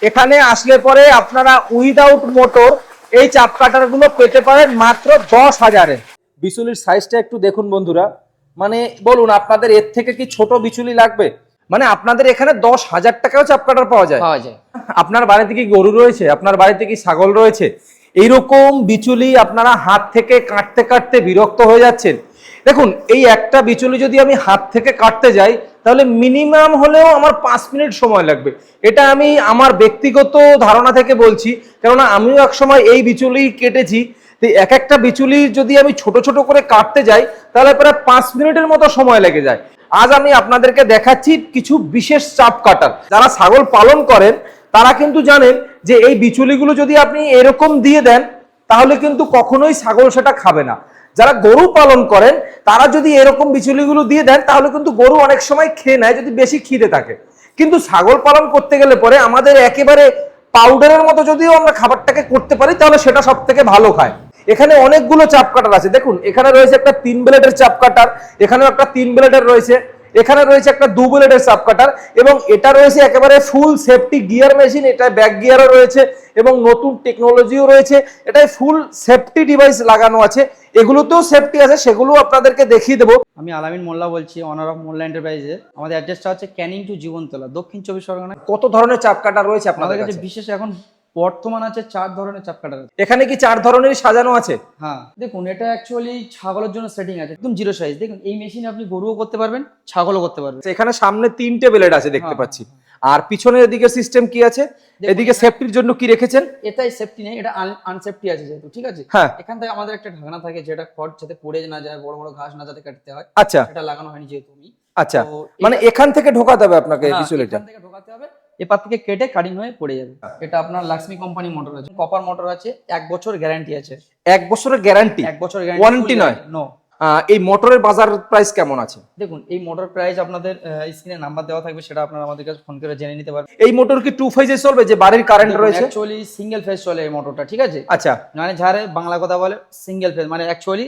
এখানে আসলে পরে আপনারা উইদাউট মোটর এই চাপ কাটার গুলো পেতে পারেন মাত্র 10,000-এ। বিচুলির সাইজটা একটু দেখুন বন্ধুরা, মানে বলুন আপনাদের এর থেকে কি ছোট বিচুলি লাগবে? মানে আপনাদের এখানে 10,000 টাকাও চাপ কাটার পাওয়া যায়। আপনার বাড়িতে কি গরু রয়েছে, আপনার বাড়িতে কি ছাগল রয়েছে, এইরকম বিচুলি আপনারা হাত থেকে কাটতে কাটতে বিরক্ত হয়ে যাচ্ছেন। দেখুন এই একটা বিচুলি যদি আমি হাত থেকে কাটতে যাই তাহলে মিনিমাম হলেও আমার 5 মিনিট সময় লাগবে। এটা আমি আমার ব্যক্তিগত ধারণা থেকে বলছি, কেননা আমিও একসময় এই বিচুলি কেটেছি। তো এক একটা বিচুলি যদি আমি ছোট ছোট করে কাটতে যাই তাহলে প্রায় 5 মিনিটের মতো সময় লেগে যায়। আজ আমি আপনাদেরকে দেখাচ্ছি কিছু বিশেষ চাপ কাটার। যারা ছাগল পালন করেন তারা কিন্তু জানেন যে এই বিচুলিগুলো যদি আপনি এরকম দিয়ে দেন তাহলে কিন্তু কখনোই ছাগল সেটা খাবে না। যারা গরু পালন করেন তারা যদি এরকম বিচুলিগুলো দিয়ে দেন তাহলে কিন্তু গরু অনেক সময় খেয়ে নেয় যদি বেশি খিদে থাকে। কিন্তু ছাগল পালন করতে গেলে পরে আমাদের একেবারে পাউডারের মতো যদিও আমরা খাবারটাকে করতে পারি তাহলে সেটা সব থেকে ভালো খায়। এখানে অনেকগুলো চাপ কাটার আছে, দেখুন এখানে রয়েছে একটা 3 ব্লেডের চাপ কাটার, এখানেও একটা 3 ব্লেডের রয়েছে, এখানে রয়েছে একটা 2 ব্লেডের চাপ কাটার, এবং এটা রয়েছে একেবারে ফুল সেফটি গিয়ার মেশিন। এটা ব্যাক গিয়ারও রয়েছে এবং নতুন টেকনোলজিও রয়েছে। এটাই ফুল সেফটি ডিভাইস লাগানো আছে, এগুলোতেও সেফটি আছে, সেগুলো আপনাদেরকে দেখিয়ে দেবো। আমি আলামিন মোল্লা বলছি, অনার অফ মোল্লা এন্টারপ্রাইজে। আমাদের অ্যাড্রেসটা হচ্ছে ক্যানিং টু জীবনতলা, দক্ষিণ 24 পরগনা। কত ধরনের চাপ কাটার রয়েছে আপনাদের আমাদের কাছে কাছে? বিশেষ এখন বর্তমান আছে 4 ধরনের চাপ কাটার আছে। এখানে কি 4 ধরনেরই সাজানো আছে? হ্যাঁ দেখুন, এটা অ্যাকচুয়ালি ছাগলের জন্য সেটিং আছে, একদম জিরো সাইজ। দেখুন এই মেশিনে আপনি গরুও করতে পারবেন, ছাগলও করতে পারবেন। এখানে সামনে 3টে ব্লেড আছে দেখতে পাচ্ছি। আর পিছনের এদিকে সিস্টেম কি আছে? এদিকে সেফটির জন্য কি রেখেছেন? এটাই সেফটি নেই, এটা আনসেফটি আছে যেহেতু, ঠিক আছে। হ্যাঁ, এখান থেকে আমাদের একটা ঢাকনা থাকে যেটা খড় যাতে পড়ে না যায়, বড় বড় ঘাস না যাতে কাটতে হয়। আচ্ছা, এটা লাগানো হয়নি যেহেতু আমি। আচ্ছা, তো মানে এখান থেকে ঢোকাতে হবে আপনাকে বিচুলিটা? এখান থেকে ঢোকাতে হবে, এপার থেকে কেটে কাটিং হয়ে পড়ে যাবে। এটা আপনার লাক্সমি কোম্পানি মোটর আছে, কপার মোটর আছে, 1 বছর গ্যারান্টি আছে। 1 বছরের গ্যারান্টি? 1 বছর ওয়ারেন্টি নয়? নো। এই মোটরের বাজার প্রাইস কেমন আছে? দেখুন এই মোটর প্রাইস আপনাদের স্ক্রিনে নাম্বার দেওয়া থাকবে, সেটা আপনারা আমাদের কাছে ফোন করে জেনে নিতে পারবেন। এই মোটর কি 2 ফেজে চলবে, যে বাড়ির কারেন্ট রয়েছে? অ্যাকচুয়ালি সিঙ্গেল ফেজ চলে এই মোটরটা, ঠিক আছে। আচ্ছা, মানে যারা বাংলা কথা বলে সিঙ্গেল ফেজ, মানে অ্যাকচুয়ালি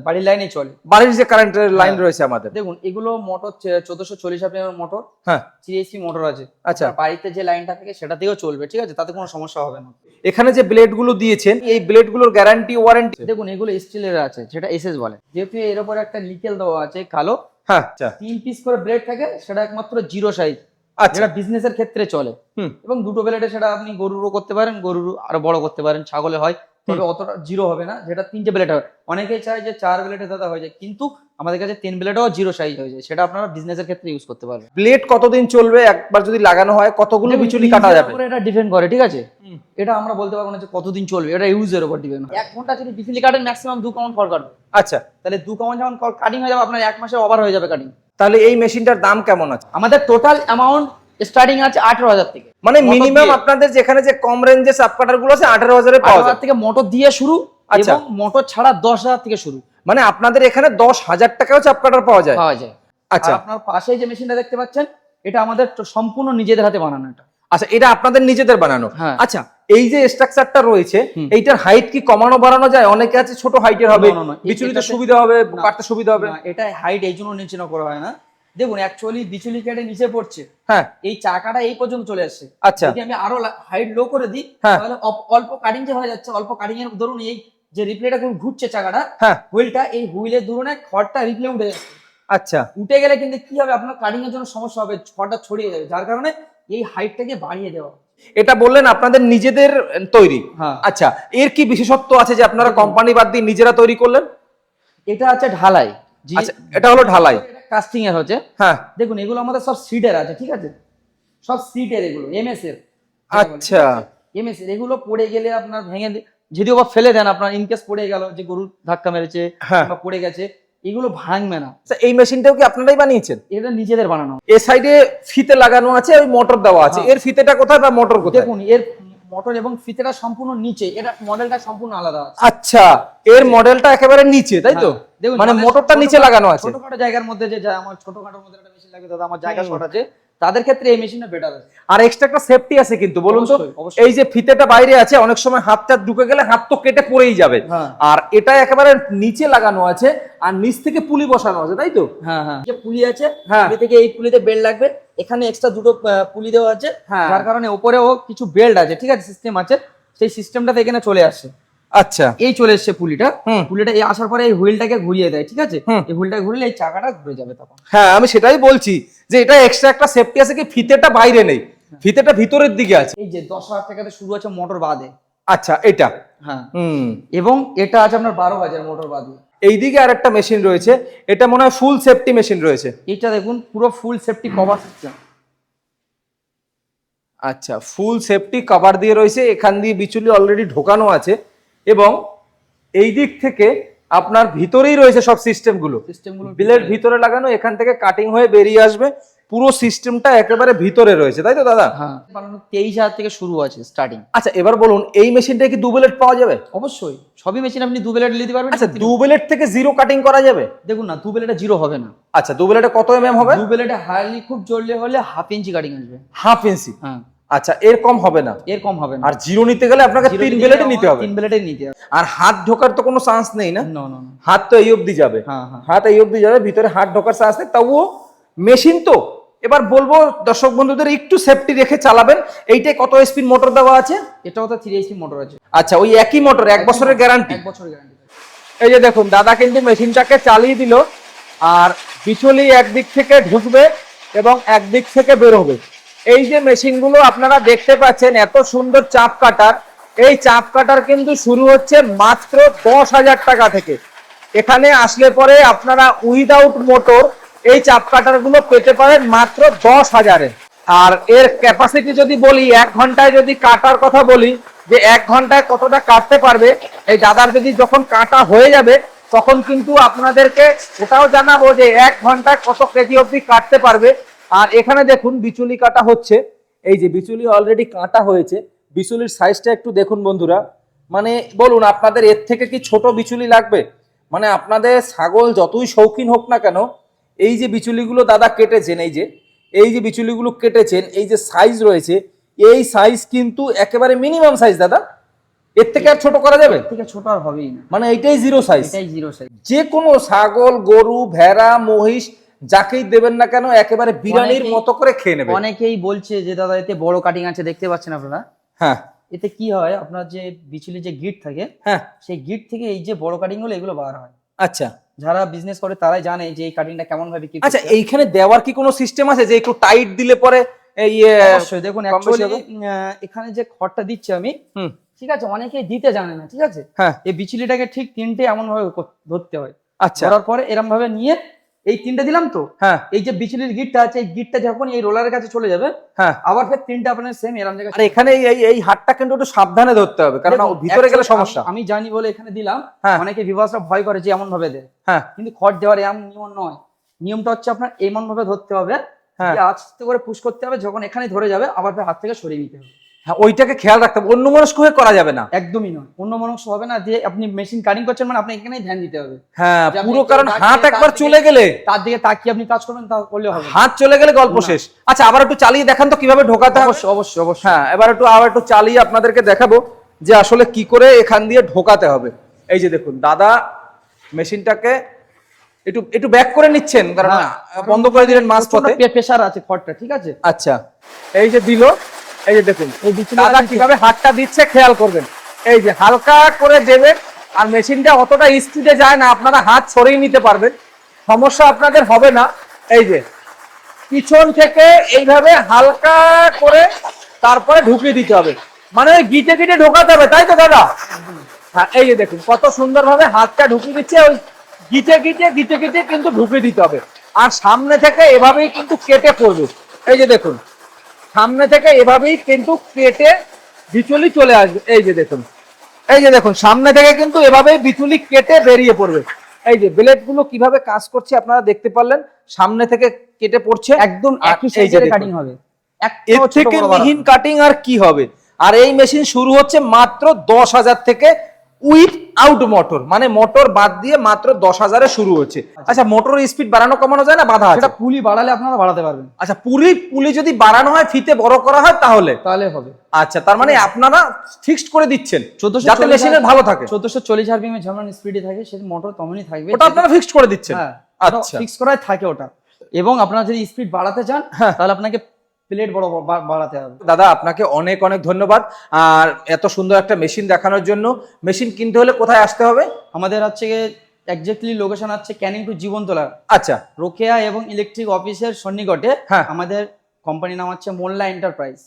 বাড়ির লাইনেই চলে, বাড়ির যে কারেন্টের লাইন রয়েছে আমাদের। দেখুন এগুলো মোটর 1440 অ্যাম্পিয়ার মোটর, হ্যাঁ, 3HP মোটর আছে। আচ্ছা, বাড়িতে যে লাইনটা থাকে সেটাতেও চলবে, ঠিক আছে, তাতে কোনো সমস্যা হবে না। এখানে যে ব্লেড গুলো দিয়েছেন এই ব্লেড গুলোর গ্যারান্টি ওয়ারেন্টি? দেখুন এগুলো স্টিলের আছে, যেটা এসএস বলে, যেহেতু এর উপর একটা নিকেল দেওয়া আছে কালো। হ্যাঁ, আচ্ছা, 3 পিস করে ব্লেড থাকে, সেটা একমাত্র জিরো সাইজ, আচ্ছা, যেটা বিজনেসের ক্ষেত্রে চলে। এবং দুটো ব্লেডে সেটা আপনি গরুরও করতে পারেন, গরুর আরো বড় করতে পারেন, ছাগলে হয়, তবে অতটা জিরো হবে না, যেটা 3টে ব্লেড হবে। অনেকেই চায় যে 4 ব্লেডে দাদা হয়ে যায়, কিন্তু আমাদের কাছে 3 ব্লেডও জিরো সাইজ হয়ে যায়, সেটা আপনারা বিজনেসের ক্ষেত্রে ইউজ করতে পারবেন। ব্লেড কতদিন চলবে একবার যদি লাগানো হয়? কতগুলো বিচুলি কাটা যাবে? এটা ডিপেন্ড করে, ঠিক আছে। এটা আমরা বলতে পারবো না যে কতদিন চলবে, এটা ইউজের উপর ডিপেন্ড। 1 ঘন্টা যদি বিচুলি কাটেন ম্যাক্সিমাম 2 কাউন্ট খড় কাটবে। আচ্ছা, তাহলে 2 কাউন্ট যখন কাটিং হয়ে যাবে আপনার 1 মাসে ওভার হয়ে যাবে কাটিং। তাহলে এই মেশিনটার দাম কেমন আছে? আমাদের টোটাল অ্যামাউন্ট স্টার্টিং আছে 18,000 থেকে। মানে মিনিমাম আপনাদের যেখানে যে কম রেঞ্জে চাপ কাটার গুলো আছে 18,000-এ পাওয়া যায়? 18,000 থেকে মোটর দিয়ে শুরু, আচ্ছা, এবং মোটর ছাড়া 10,000 থেকে শুরু। মানে আপনাদের এখানে 10,000 টাকাও চাপ কাটার পাওয়া যায়? আচ্ছা, আপনার পাশে যে মেশিনটা দেখতে পাচ্ছেন এটা আমাদের সম্পূর্ণ নিজেদের হাতে বানানো। এটা আচ্ছা, এটা আপনাদের নিজেদের বানানো? হ্যাঁ। আচ্ছা, এই যে স্ট্রাকচারটা রয়েছে এইটার হাইট কি কমানো বাড়ানো যায়? অনেকে আছে ছোট হাইটের হবে, বিচুলিতে সুবিধা হবে, কাটতে সুবিধা হবে। এটা হাইট এই জন্য নিচে না করা হয় না। দেখুন অ্যাকচুয়ালি বিচুলি কেটে নিচে পড়ছে, হ্যাঁ, এই চাকাটা এই পর্যন্ত চলে আসছে। আচ্ছা, যদি আমি আরো হাইট লো করে দিই তাহলে অল্প কাটিং যে হয়ে যাচ্ছে, অল্প কাটিং এর ধরুন এই যে রিপ্লেটা ঘুরছে চাকাটা, হ্যাঁ, হুইলটা, এই হুইলের ধরুন খড়টা রিপ্লে উঠে যাচ্ছে। আচ্ছা, উঠে গেলে কিন্তু কি হবে, আপনার কাটিং এর জন্য সমস্যা হবে, খড়টা ছড়িয়ে যাবে, যার কারণে এই হাইটটাকে বাড়িয়ে দেওয়া। এটা বললেন আপনাদের নিজেদের তৈরি? হ্যাঁ। আচ্ছা, এর কি বিশেষত্ব আছে যে আপনারা কোম্পানি বাদ দিয়ে নিজেরা তৈরি করলেন? এটা আছে ঢালাই। আচ্ছা, এটা হলো ঢালাই, কাস্টিং এর হচ্ছে। হ্যাঁ, দেখুন এগুলো আমাদের সব সিটের আছে, ঠিক আছে, সব সিটের, এগুলো এমএস এর। আচ্ছা, এমএস এর এগুলো পড়ে গেলে আপনার ভেঙে, যদিও বা ফেলে দেন আপনার, ইনকেস পড়ে গেল, যে গরু ধাক্কা মেরেছে বা পড়ে গেছে, এগুলো ভাঙবে না। এই মেশিনটাও কি আপনারাই বানিয়েছেন? এটা নিজেদের বানানো। এই সাইডে ফিতে লাগানো আছে, ওই মোটর দেওয়া আছে, এর ফিতেটা কোথায় বা মোটর কোথায়? দেখুন এর মোটর এবং ফিতেটা সম্পূর্ণ নিচে, এটা মডেলটা সম্পূর্ণ আলাদা আছে। আচ্ছা, এর মডেলটা একেবারে নিচে, তাই তো? মানে মোটরটা নিচে লাগানো আছে। ছোটখাটো জায়গার মধ্যে, যে আমার ছোটখাটোর মধ্যে একটা মেশিন লাগবে দাদা, আমার জায়গা শর্ট আছে, তাদের ক্ষেত্রে এই মেশিনটা বেটার আছে। আর এক্সট্রা একটা সেফটি আছে কিন্তু, বলুন তো। অবশ্যই, অবশ্যই। এই যে ফিতেটা বাইরে আছে, অনেক সময় হাতটা ঢুকে গেলে হাত তো কেটে পড়েই যাবে। হ্যাঁ। আর এটা একেবারে নিচে লাগানো আছে, আর নিচ থেকে পুলি বসানো আছে, তাই তো? হ্যাঁ হ্যাঁ, যে পুলি আছে, হ্যাঁ। পুলি থেকে এই পুলিতে বেল্ট লাগবে, এখানে এক্সট্রা দুটো পুলি দেওয়া আছে, হ্যাঁ। যার কারণে উপরেও কিছু বেল্ট আছে, ঠিক আছে, সিস্টেম আছে, সেই সিস্টেমটাতে এখানে চলে আসে। আচ্ছা, এই চলে এসছে পুলিটা, হুম। পুলিটা এই আসার পরে এই হুইলটাকে ঘুরিয়ে দেয়, ঠিক আছে, হুম। এই হুইলটা ঘুরলে এই চাকাটা ঘুরে যাবে তখন। হ্যাঁ, আমি সেটাই বলছি যে এটা এক্সট্রা একটা সেফটি আছে কি, ফিতেটা বাইরে নেই, ফিতেটা ভিতরের দিকে আছে। এই যে 10,000 টাকাতে শুরু আছে মোটর বাদে। আচ্ছা, এটা হ্যাঁ, হুম। এবং এটা আছে আপনার 12,000 মোটর বাদে। এইদিকে আর একটা মেশিন রয়েছে, এটা মনে হয় ফুল সেফটি মেশিন রয়েছে। এটা দেখুন পুরো ফুল সেফটি কভার সিস্টেম। আচ্ছা, ফুল সেফটি কভার দিয়ে রয়েছে, এখান দিয়ে বিচুলি অলরেডি ঢোকানো আছে, এবং এই দিক থেকে আপনার ভিতরেই রয়েছে সব সিস্টেমগুলো। সিস্টেমগুলো বিলের ভিতরে লাগানো, এখান থেকে কাটিং হয়ে বেরিয়ে আসবে, পুরো সিস্টেমটা একেবারে ভিতরে রয়েছে, তাই তো দাদা? হ্যাঁ, 23,000 থেকে শুরু আছে স্টার্টিং। আচ্ছা, এবার বলুন এই মেশিনটা কি দু ব্লেড পাওয়া যাবে? অবশ্যই সবই মেশিন আপনি দু বেলেট নিতে পারবেন। আচ্ছা, দু ব্লেড থেকে জিরো কাটিং করা যাবে? দেখুন না, দু বেলেটে জিরো হবে না। আচ্ছা, দু ব্লেডে কত হবে? দু বেলেটে হার্ডলি খুব জোরলে হলে 1/2 ইঞ্চি কাটিং আসবে। Half inch? হ্যাঁ, আচ্ছা, এর কম হবে না? এর কম হবে না। আর জিরো নিতে গেলে আপনাকে Zero তিন নিতে ব্লেডে গেলে নিতে হবে। তিন বেলেটে নিতে হবে। আর হাত ঢোকার তো কোনো চান্স নেই না? না না না। হাত তো এই অবধি যাবে। হ্যাঁ হ্যাঁ। হাত এই অবধি যাবে, ভিতরে হাত ঢোকার চান্স নেই, তবুও মেশিন তো। এবার বলবো দর্শক বন্ধুদের একটু সেফটি রেখে চালাবেন। এইটাই কত স্পিড মোটর দেওয়া আছে? এটাও তো 3 HP মোটর আছে। আচ্ছা, ওই একই মোটর, 1 বছরের গ্যারান্টি? 1 বছরের গ্যারান্টি। এই যে দেখুন, দাদা কিন্তু মেশিনটাকে চালিয়ে দিল, আর বিচুলি একদিক থেকে ঢুকবে এবং একদিক থেকে বের হবে। এই যে মেশিনগুলো আপনারা দেখতে পাচ্ছেন, এত সুন্দর চাপ কাটার, এই চাপ কাটার কিন্তু শুরু হচ্ছে মাত্র 10,000 টাকা থেকে। এখানে আসলে পরে আপনারা উইদাউট মোটর এই চাপ কাটার গুলো পেতে পারেন মাত্র 10,000-এ। আর এর ক্যাপাসিটি যদি বলি, 1 ঘন্টায় যদি কাটার কথা বলি, যে 1 ঘন্টায় কতটা কাটতে পারবে, এই দাদার যদি যখন কাটা হয়ে যাবে তখন কিন্তু আপনাদেরকে ওটাও জানাবো যে 1 ঘন্টায় কত কেজি অবধি কাটতে পারবে। আর এখানে দেখুন বিচুলি কাটা হচ্ছে, এই যে বিচুলি অলরেডি কাটা হয়েছে। বিচুলির সাইজটা একটু দেখুন বন্ধুরা, মানে বলুন আপনাদের এর থেকে কি ছোট বিচুলি লাগবে? মানে আপনাদের ছাগল যতই শৌখিন হোক না কেন, এই যে বিচুলিগুলো দাদা কেটেছেন, এই যে বিচুলিগুলো কেটেছেন, এই যে সাইজ রয়েছে, এই সাইজ কিন্তু একেবারে মিনিমাম সাইজ দাদা। এর থেকে আর ছোট করা যাবে? এর থেকে ছোট আর হবেই না, মানে এইটাই জিরো সাইজ। এটাই জিরো সাইজ। যে কোনো ছাগল, গরু, ভেড়া, মহিষ যাকেই দেবেন না কেন একেবারে বিরিয়ানির মতো করে খেয়ে নেবে। অনেকেই বলছে যে দাদা এতে বড় কাটিং আছে, দেখতে পাচ্ছেন আপনারা। হ্যাঁ, এতে কি হয়, আপনার যে বিচুলি যে গিট থাকে, হ্যাঁ, সেই গিট থেকে এই যে বড় কাটিং গুলো এগুলো বার হয়। আচ্ছা যারা বিজনেস করে তারাই জানে যে এই কাটিংটা কেমন ভাবে কি। আচ্ছা, এইখানে দেওয়ার কি কোনো সিস্টেম আছে যে একটু টাইট দিলে পরে এই অবশ্যই দেখুন, অ্যাকচুয়ালি এখানে যে খড়টা দিচ্ছি আমি, হুম, ঠিক আছে, অনেকেই দিতে জানে না, ঠিক আছে। হ্যাঁ, এই বিচুলিটাকে ঠিক 3টে এমন ভাবে ধরতে হয়। আচ্ছা, ধরার পরে এরকম ভাবে নিয়ে এই 3টে দিলাম তো, হ্যাঁ, এই যে বিচুলির গিটটা আছে, এই গিটটা যখন এই রোলারের কাছে চলে যাবে, হ্যাঁ, আবার ফের 3টে আপনার সেম এরকম জায়গায়। আর এখানে এই হাতটা কিন্তু একটু সাবধানে ধরতে হবে, কারণ দেখুন, ভিতরে গেলে actually সমস্যা। আমি জানি বলে এখানে দিলাম। হ্যাঁ। অনেকে ভিউয়ার্সরা ভয় করে যে এমন ভাবে দেয়, হ্যাঁ, কিন্তু খড় দেওয়ার এমন নিয়ম নয়। নিয়মটা হচ্ছে আপনার এমন ভাবে ধরতে হবে, হ্যাঁ, যে আস্তে করে পুশ করতে হবে, যখন এখানে ধরে যাবে আবার ফের হাত থেকে সরিয়ে নিতে হবে। হ্যাঁ, ওইটাকে খেয়াল রাখতে হবে, অন্যমনস্ক হয়ে করা যাবে না। একদমই নয়, অন্য মনস্ক হবে না। দিয়ে আপনি মেশিন কাটিং করছেন মানে আপনি এখানেই ধ্যান দিতে হবে। হ্যাঁ, যে আপনি পুরো, একটু কারণ তাকিয়ে হাত একবার তার চলে দিকে- গেলে, তার দিকে তাকিয়ে আপনি কাজ করবেন, তা করলে হবে না। হাত চলে গেলে গল্প না। শেষ। আচ্ছা, আবার একটু চালিয়ে দেখান তো কিভাবে ঢোকাতে হবে। অবশ্যই অবশ্যই অবশ্যই। হ্যাঁ, এবার আবার একটু চালিয়ে আপনাদেরকে দেখাবো যে আসলে কি করে এখান দিয়ে ঢোকাতে হবে। এই যে দেখুন, দাদা মেশিনটাকে একটু ব্যাক করে নিচ্ছেন, কারণ বন্ধ করে দিলেন মাঝপথে। প্রেসার আছে খড়টা, ঠিক আছে। আচ্ছা, এই যে দিল, এই যে দেখুন এই বিচুলি দাদা আছে। কিভাবে হাতটা দিচ্ছে খেয়াল করবেন। এই যে হালকা করে দেবেন, আর মেশিনটা অতটা স্পিডে যায় না, আপনারা হাত সরিয়ে নিতে পারবেন, সমস্যা আপনাদের হবে না। এই যে পিছন থেকে এইভাবে হালকা করে তারপরে ঢুকিয়ে দিতে হবে, মানে ওই গিটে গিটে ঢোকাতে হবে, তাই তো দাদা? হ্যাঁ, এই যে দেখুন কত সুন্দরভাবে হাতটা ঢুকিয়ে দিচ্ছে, ওই গিটে গিটে গিটে গিটে কিন্তু ঢুকিয়ে দিতে হবে। আর সামনে থেকে এভাবেই কিন্তু কেটে পড়বে। এই যে দেখুন, সামনে থেকে এভাবেই কিন্তু কেটে বিচুলি চলে আসবে। এই যে দেখুন, এই যে দেখুন, সামনে থেকে কিন্তু এভাবেই বিচুলি কেটে বেরিয়ে পড়বে। এই যে ব্লেড গুলো কিভাবে কাজ করছে আপনারা দেখতে পারলেন, সামনে থেকে কেটে পড়ছে, একদম আর একই এই যে সাইজের দেখুন, কাটিং হবে। এর থেকে মিহিন কাটিং আর কি হবে। আর এই মেশিন শুরু হচ্ছে মাত্র 10,000 থেকে, উইথ আউট মোটর, মানে মোটর বাদ দিয়ে মাত্র 10,000-এ শুরু হচ্ছে। আচ্ছা, মোটরের স্পিড বাড়ানো কমানো যায় না, বাধা আছে? সেটা পুলি বাড়ালে আপনারা বাড়াতে পারবেন, আচ্ছা, পুলি যদি বাড়ানো হয়, ফিতে বড় করা হয়, তাহলে তাহলে হবে। আচ্ছা, তার মানে আপনারা ফিক্সড করে দিচ্ছেন 1440 যাতে মেশিনের ভালো থাকে। 1440 আরপিএম এ যেমন স্পিডে থাকে সেই মোটর তেমনই থাকবে, ওটা আপনারা ফিক্সড করে দিচ্ছেন? হ্যাঁ, আচ্ছা, ফিক্স করাই থাকে ওটা। এবং আপনারা যদি স্পিড বাড়াতে চান হ্যাঁ। তাহলে আপনাকে প্লেট বড় বাড়াতে হবে। দাদা আপনাকে অনেক অনেক ধন্যবাদ, আর এত সুন্দর একটা মেশিন দেখানোর জন্য। মেশিন কিনতে হলে কোথায় আসতে হবে? আমাদের হচ্ছে এক্স্যাক্টলি লোকেশন আছে ক্যানিং টু জীবনতলা, আচ্ছা, রোকেয়া এবং ইলেকট্রিক অফিসের সন্নিকটে। হ্যাঁ। আমাদের কোম্পানির নাম হচ্ছে মোল্লা এন্টারপ্রাইজ।